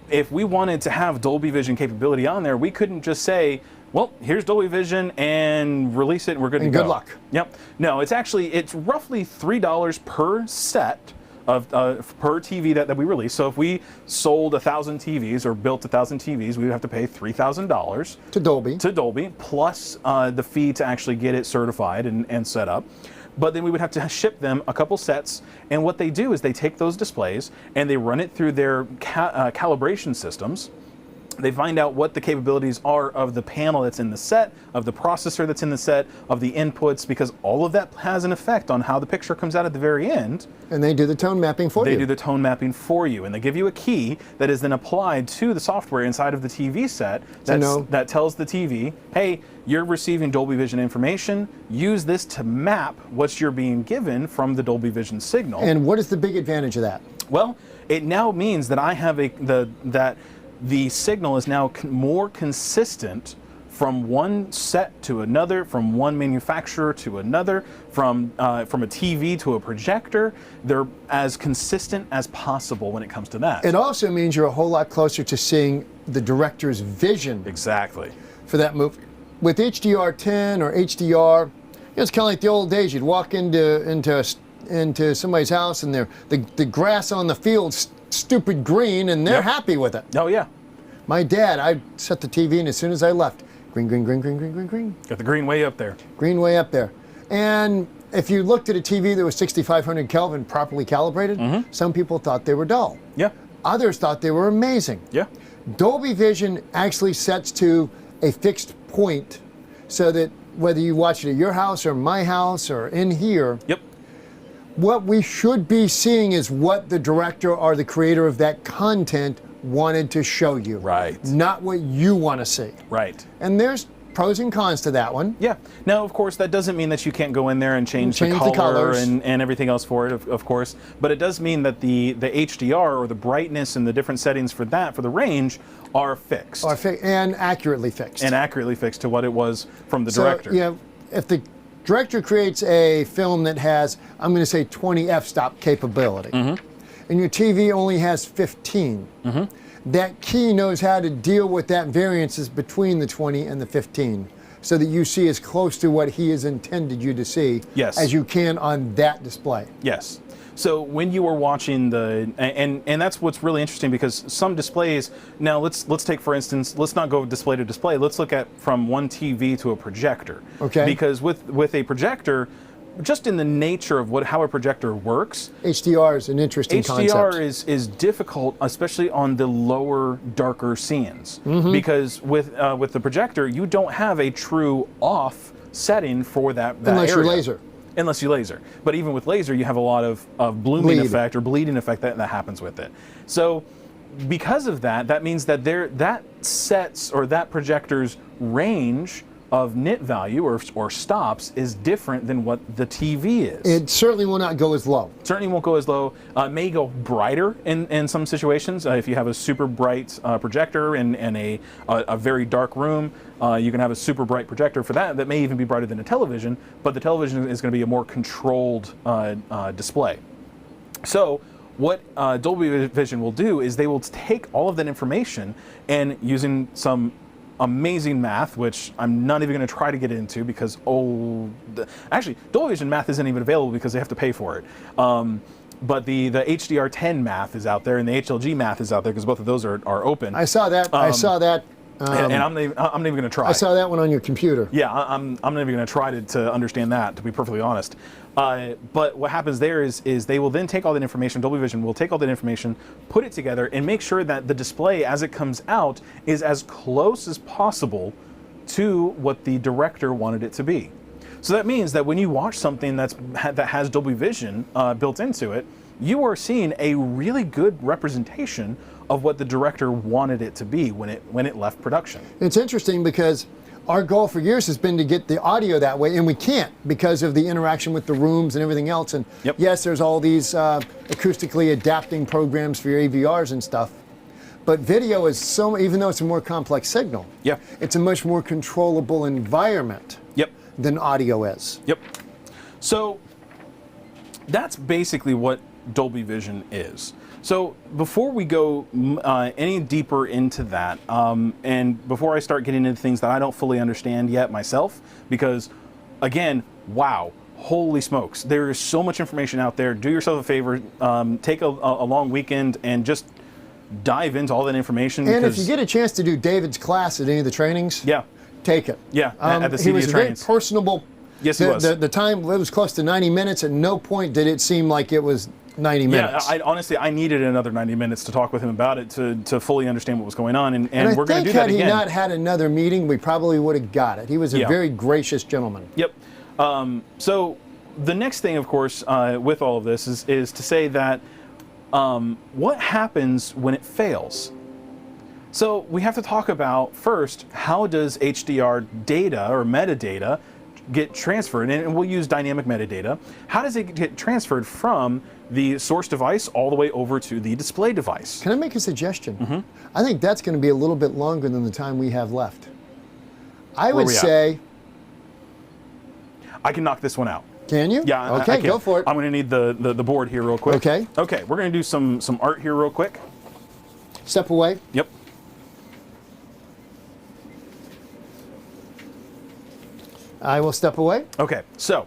if we wanted to have Dolby Vision capability on there, we couldn't just say, well, here's Dolby Vision and release it and we're good to go. Good luck. Yep. No, it's roughly $3 per set of per TV that we release. So if we sold 1,000 TVs or built 1,000 TVs, we would have to pay $3,000 to Dolby, plus the fee to actually get it certified and set up. But then we would have to ship them a couple sets, and what they do is they take those displays and they run it through their calibration systems. They find out what the capabilities are of the panel that's in the set, of the processor that's in the set, of the inputs, because all of that has an effect on how the picture comes out at the very end. And they do the tone mapping for you. They do the tone mapping for you, and they give you a key that is then applied to the software inside of the TV set that tells the TV, hey, you're receiving Dolby Vision information. Use this to map what you're being given from the Dolby Vision signal. And what is the big advantage of that? Well, it now means that I have the signal is now more consistent from one set to another, from one manufacturer to another, from a TV to a projector. They're as consistent as possible when it comes to that. It also means you're a whole lot closer to seeing the director's vision. Exactly. For that movie. With HDR10 or HDR, it's kind of like the old days. You'd walk into somebody's house and the grass on the field's stupid green, and they're happy with it. Oh yeah. My dad, I set the TV in as soon as I left. Green, green, green, green, green, green, green. Got the green way up there. Green way up there. And if you looked at a TV that was 6,500 Kelvin properly calibrated, some people thought they were dull. Yeah. Others thought they were amazing. Yeah. Dolby Vision actually sets to a fixed point so that whether you watch it at your house or my house or in here, what we should be seeing is what the director or the creator of that content wanted to show you. Right. Not what you want to see. Right. And there's pros and cons to that one. Yeah. Now, of course, that doesn't mean that you can't go in there and change the color and everything else for it, of course. But it does mean that the HDR or the brightness and the different settings for the range are fixed. And accurately fixed. And accurately fixed to what it was from the director. So, yeah, if the director creates a film that has, I'm going to say 20 f-stop capability, and your TV only has 15, that key knows how to deal with that variances between the 20 and the 15 so that you see as close to what he has intended you to see as you can on that display. Yes. So when you are watching and that's what's really interesting, because some displays, now let's take for instance, let's not go display to display, let's look at from one TV to a projector. Okay. Because with a projector, just in the nature of how a projector works, HDR is an interesting concept. HDR is difficult, especially on the lower, darker scenes, because with the projector, you don't have a true off setting for that unless area. you laser. Unless you laser. But even with laser, you have a lot of blooming effect or bleeding effect that happens with it. So because of that, that means that that sets or that projector's range of nit value or stops is different than what the TV is. It certainly will not go as low. Certainly won't go as low. May go brighter in some situations. If you have a super bright projector in a very dark room, you can have a super bright projector for that. That may even be brighter than a television, but the television is going to be a more controlled display. So what Dolby Vision will do is they will take all of that information and using some amazing math, which I'm not even going to try to get into because actually Dolby Vision math isn't even available because they have to pay for it. But the HDR10 math is out there and the HLG math is out there because both of those are open. I saw that. I saw that. And I'm not even going to try. I saw that one on your computer. Yeah, I'm not even going to try to understand that, to be perfectly honest. But what happens there is they will then take all that information, Dolby Vision will take all that information, put it together, and make sure that the display as it comes out is as close as possible to what the director wanted it to be. So that means that when you watch something that has Dolby Vision built into it, you are seeing a really good representation of what the director wanted it to be when it left production. It's interesting because our goal for years has been to get the audio that way, and we can't because of the interaction with the rooms and everything else. And yes, there's all these acoustically adapting programs for your AVRs and stuff. But video is even though it's a more complex signal, it's a much more controllable environment than audio is. So that's basically what Dolby Vision is. So before we go any deeper into that, and before I start getting into things that I don't fully understand yet myself, because again, wow, holy smokes, there is so much information out there. Do yourself a favor, take a long weekend and just dive into all that information. And if you get a chance to do David's class at any of the trainings, yeah, take it. Yeah, at the CEDIA he was trainings. Very personable. Yes, he was. The time, it was close to 90 minutes. At no point did it seem like it was 90 minutes. Yeah, honestly, I needed another 90 minutes to talk with him about it to fully understand what was going on, and we're going to do that again. Had he not had another meeting, we probably would have got it. He was a very gracious gentleman. Yep. So the next thing, of course, with all of this is to say that what happens when it fails? So we have to talk about first, how does HDR data or metadata get transferred? And we'll use dynamic metadata. How does it get transferred from the source device all the way over to the display device? Can I make a suggestion? Mm-hmm. I think that's going to be a little bit longer than the time we have left. I would say... I can knock this one out. Can you? Yeah. Okay, I can. go for it. I'm going to need the board here real quick. Okay. Okay, we're going to do some art here real quick. Step away. Yep. I will step away. Okay, so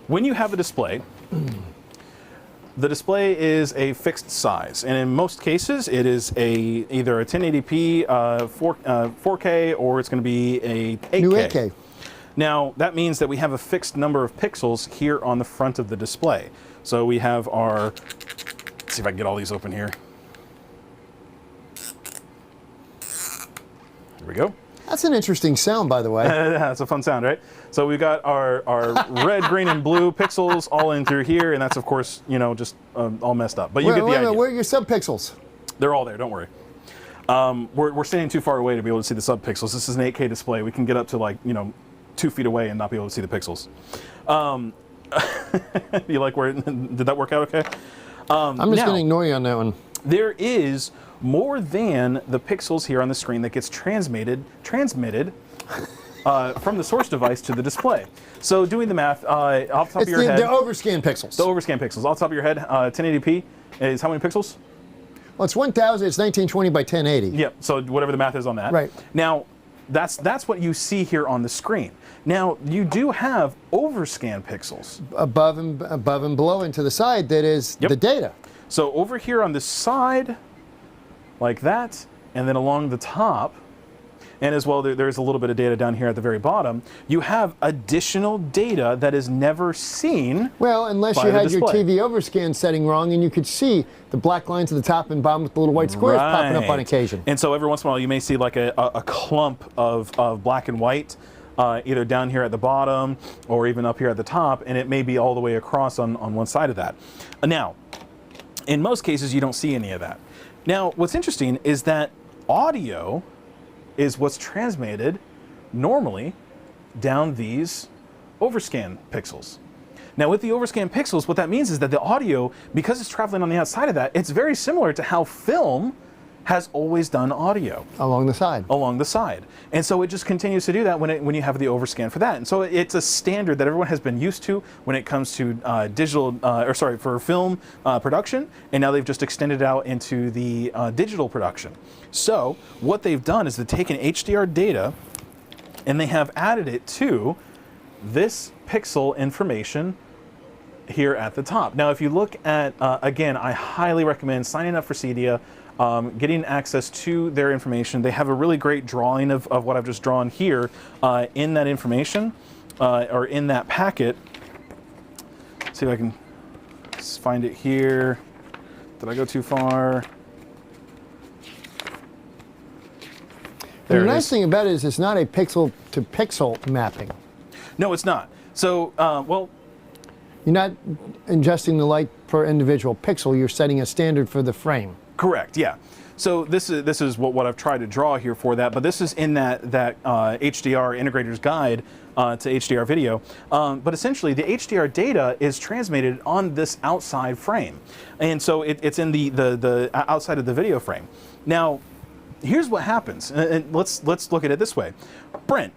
when you have a display, the display is a fixed size, and in most cases, it is either a 1080p 4K or it's going to be a 8K. New 8K. Now, that means that we have a fixed number of pixels here on the front of the display. So we have our, let's see if I can get all these open here. There we go. That's an interesting sound, by the way. That's a fun sound, right? So we've got our red, green, and blue pixels all in through here, and that's, of course, you know, just all messed up. But you get the idea. Where are your subpixels? They're all there, don't worry. We're standing too far away to be able to see the subpixels. This is an 8K display. We can get up to, like, you know, 2 feet away and not be able to see the pixels. You like where, did that work out okay? I'm just going to ignore you on that one. There is more than the pixels here on the screen that gets transmitted from the source device to the display. So doing the math, off the top of your head. The overscan pixels. The overscan pixels. Off the top of your head, 1080p is how many pixels? Well, it's 1,000, it's 1920 by 1080. Yep, so whatever the math is on that. Right. Now, that's what you see here on the screen. Now, you do have overscan pixels. Above and below and to the side, that is the data. So over here on the side, like that, and then along the top, and as well, there's a little bit of data down here at the very bottom, you have additional data that is never seen. Well, unless you had your TV overscan setting wrong and you could see the black lines at the top and bottom with the little white squares popping up on occasion. And so every once in a while you may see like a clump of black and white, either down here at the bottom or even up here at the top, and it may be all the way across on one side of that. Now, in most cases you don't see any of that. Now, what's interesting is that audio is what's transmitted normally down these overscan pixels. Now, with the overscan pixels, what that means is that the audio, because it's traveling on the outside of that, it's very similar to how film has always done audio. Along the side. Along the side. And so it just continues to do that when you have the overscan for that. And so it's a standard that everyone has been used to when it comes to for film production, and now they've just extended out into the digital production. So what they've done is they've taken HDR data and they have added it to this pixel information here at the top. Now, if you look at, again, I highly recommend signing up for CEDIA, getting access to their information. They have a really great drawing of what I've just drawn here in that information, or in that packet. Let's see if I can find it here. Did I go too far? The nice thing about it is it's not a pixel to pixel mapping. No, it's not. So, well, you're not adjusting the light per individual pixel. You're setting a standard for the frame. Correct. Yeah. So this is what I've tried to draw here for that. But this is in that HDR Integrators guide to HDR video. But essentially, the HDR data is transmitted on this outside frame, and so it's in the outside of the video frame. Now, here's what happens. And let's look at it this way. Brent,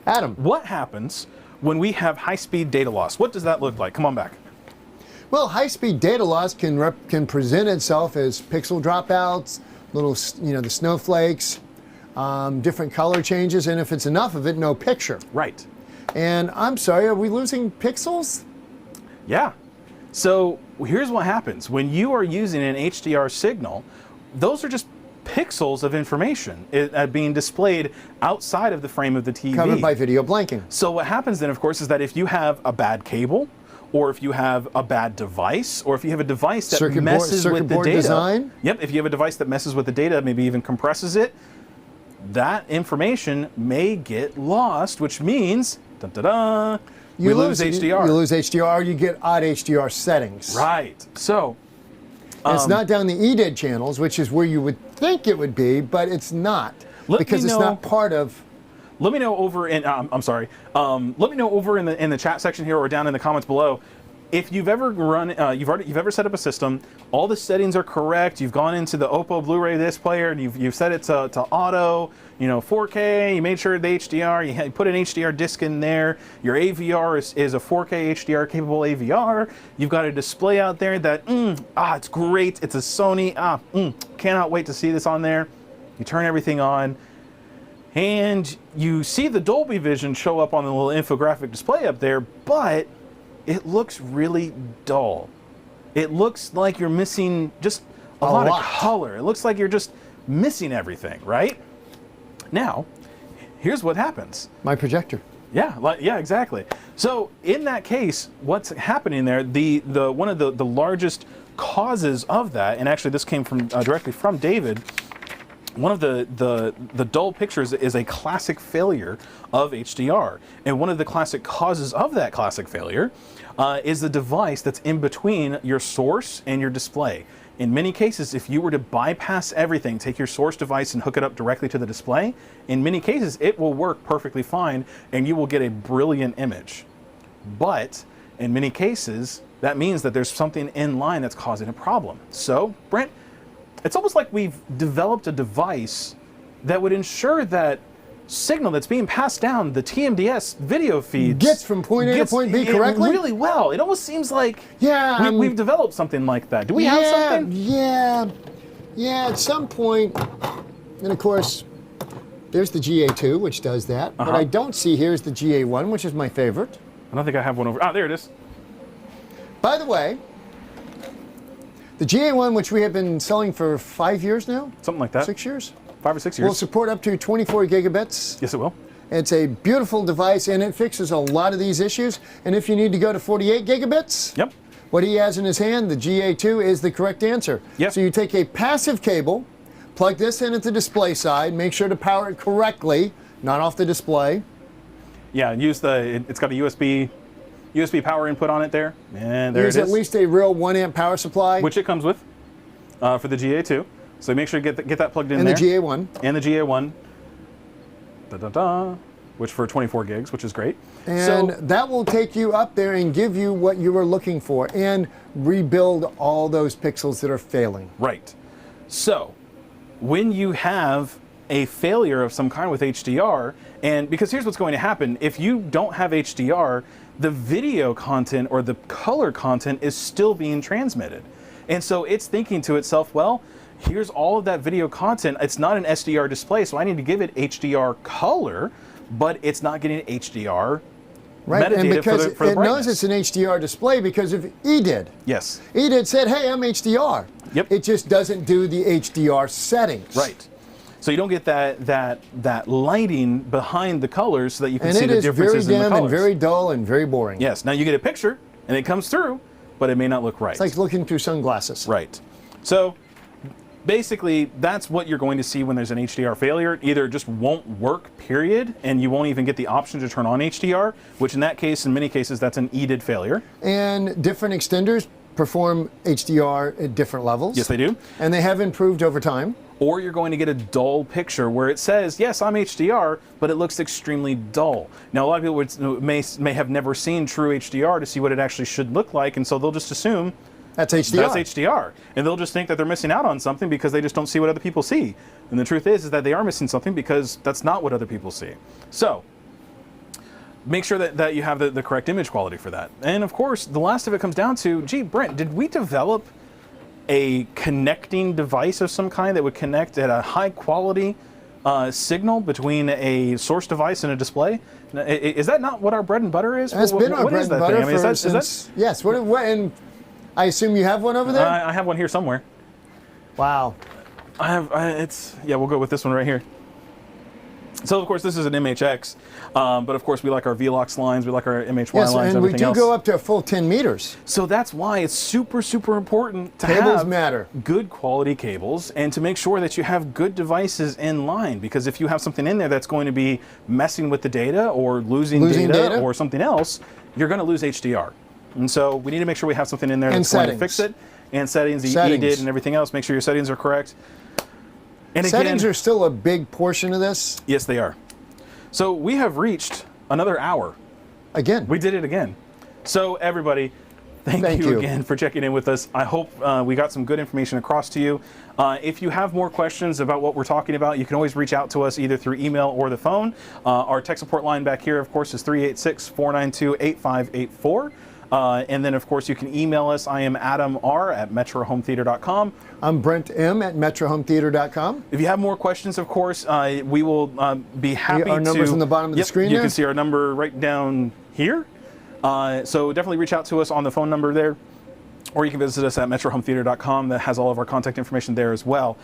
Adam, what happens when we have high-speed data loss? What does that look like? Come on back. Well, high-speed data loss can present itself as pixel dropouts, little, the snowflakes, different color changes, and if it's enough of it, no picture. Right. And I'm sorry, are we losing pixels? Yeah. So here's what happens. When you are using an HDR signal, those are just pixels of information being displayed outside of the frame of the TV. Covered by video blanking. So what happens then, of course, is that if you have a bad cable, or if you have a bad device, or if you have a device that messes with the data. Design. Yep, if you have a device that messes with the data, maybe even compresses it, that information may get lost, which means, we lose HDR. You lose HDR, you get odd HDR settings. Right. So, it's not down the EDID channels, which is where you would think it would be, but it's not. Because it's not part of... Let me know over in, I'm sorry, let me know over in the chat section here or down in the comments below if you've ever run, you've ever set up a system, all the settings are correct, you've gone into the Oppo Blu-ray disc player and you've set it to auto, 4K, you made sure the HDR, you put an HDR disc in there, your AVR is a 4K HDR capable AVR, you've got a display out there that, it's great, it's a Sony, cannot wait to see this on there. You turn everything on, and you see the Dolby Vision show up on the little infographic display up there, but it looks really dull. It looks like you're missing just a lot of color. It looks like you're just missing everything, right? Now, here's what happens. My projector. Yeah, exactly. So in that case, what's happening there, one of the largest causes of that, and actually this came from directly from David, one of the dull pictures is a classic failure of HDR. And one of the classic causes of that classic failure is the device that's in between your source and your display. In many cases, if you were to bypass everything, take your source device and hook it up directly to the display, in many cases it will work perfectly fine and you will get a brilliant image. But in many cases, that means that there's something in line that's causing a problem. So, Brent, it's almost like we've developed a device that would ensure that signal that's being passed down the TMDS video feeds gets from point A to point B correctly? Really well. It almost seems like we've developed something like that. Do we have something? Yeah, at some point. And of course, there's the GA2, which does that. What I don't see here is the GA1, which is my favorite. I don't think I have one over. Ah, there it is. By the way, the GA1, which we have been selling for 5 years now? Something like that. 6 years? 5 or 6 years. Will support up to 24 gigabits. Yes, it will. It's a beautiful device, and it fixes a lot of these issues. And if you need to go to 48 gigabits, yep, what he has in his hand, the GA2, is the correct answer. Yep. So you take a passive cable, plug this in at the display side, make sure to power it correctly, not off the display. Yeah, use it's got a USB power input on it there, and there it is. Use at least a real 1 amp power supply. Which it comes with for the GA2. So make sure you get that plugged in and there. And the GA1. And the GA1. Which for 24 gigs, which is great. And that will take you up there and give you what you were looking for and rebuild all those pixels that are failing. Right. So when you have a failure of some kind with HDR, and because here's what's going to happen, if you don't have HDR, the video content or the color content is still being transmitted. And so it's thinking to itself, well, here's all of that video content. It's not an SDR display, so I need to give it HDR color, but it's not getting HDR right, metadata and because for the it knows it's an HDR display because of EDID. Yes. EDID said, hey, I'm HDR. Yep. It just doesn't do the HDR settings. Right. So you don't get that lighting behind the colors so that you can see the differences in the colors. And it is very dim and very dull and very boring. Yes. Now you get a picture and it comes through, but it may not look right. It's like looking through sunglasses. Right. So basically, that's what you're going to see when there's an HDR failure. Either it just won't work, period, and you won't even get the option to turn on HDR, which in that case, in many cases, that's an EDID failure. And different extenders perform HDR at different levels. Yes, they do. And they have improved over time. Or you're going to get a dull picture where it says, yes, I'm HDR, but it looks extremely dull. Now, a lot of people may have never seen true HDR to see what it actually should look like, and so they'll just assume that's HDR. That's HDR. And they'll just think that they're missing out on something because they just don't see what other people see. And the truth is that they are missing something because that's not what other people see. So, make sure that you have the correct image quality for that. And of course, the last of it comes down to, gee, Brent, did we develop a connecting device of some kind that would connect at a high quality signal between a source device and a display? Is that not what our bread and butter is? That's been our bread and butter since, yes. And I assume you have one over there? I have one here somewhere. Wow. We'll go with this one right here. So of course this is an MHX, but of course we like our VLOX lines, we like our MHY lines, and everything else. we do go up to a full 10 meters. So that's why it's super, super important to Cables have matter. good quality cables and to make sure that you have good devices in line, because if you have something in there that's going to be messing with the data or losing data or something else, you're going to lose HDR. And so we need to make sure we have something in there that's going to fix it. And settings, the EDIT and everything else, make sure your settings are correct. And settings again, are still a big portion of this? Yes, they are. So we have reached another hour. Again. We did it again. So everybody, thank you again for checking in with us. I hope we got some good information across to you. If you have more questions about what we're talking about, you can always reach out to us either through email or the phone. Our tech support line back here, of course, is 386-492-8584. And then, of course, you can email us. I am Adam R. at metrohometheater.com. I'm Brent M. at metrohometheater.com. If you have more questions, of course, we will be happy to... Our number's on the bottom of the screen You there? can see our number right down here. So definitely reach out to us on the phone number there. Or you can visit us at metrohometheater.com. That has all of our contact information there as well.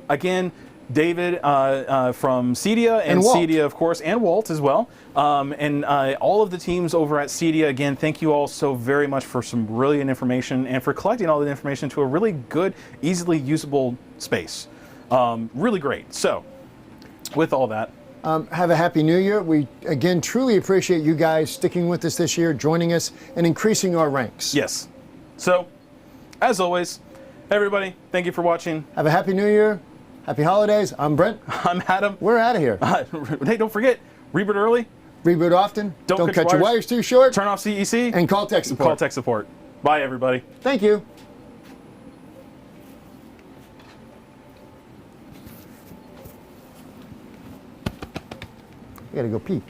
Again, David from CEDIA and CEDIA, of course, and Walt as well. And all of the teams over at CEDIA, again, thank you all so very much for some brilliant information and for collecting all the information to a really good, easily usable space. Really great. So, with all that, have a happy new year. We, again, truly appreciate you guys sticking with us this year, joining us, and increasing our ranks. Yes. So, as always, everybody, thank you for watching. Have a happy new year. Happy holidays. I'm Brent. I'm Adam. We're out of here. Hey, don't forget, reboot early. Reboot often. Don't cut your wires too short. Turn off CEC. And call tech support. Call tech support. Bye, everybody. Thank you. I gotta go pee.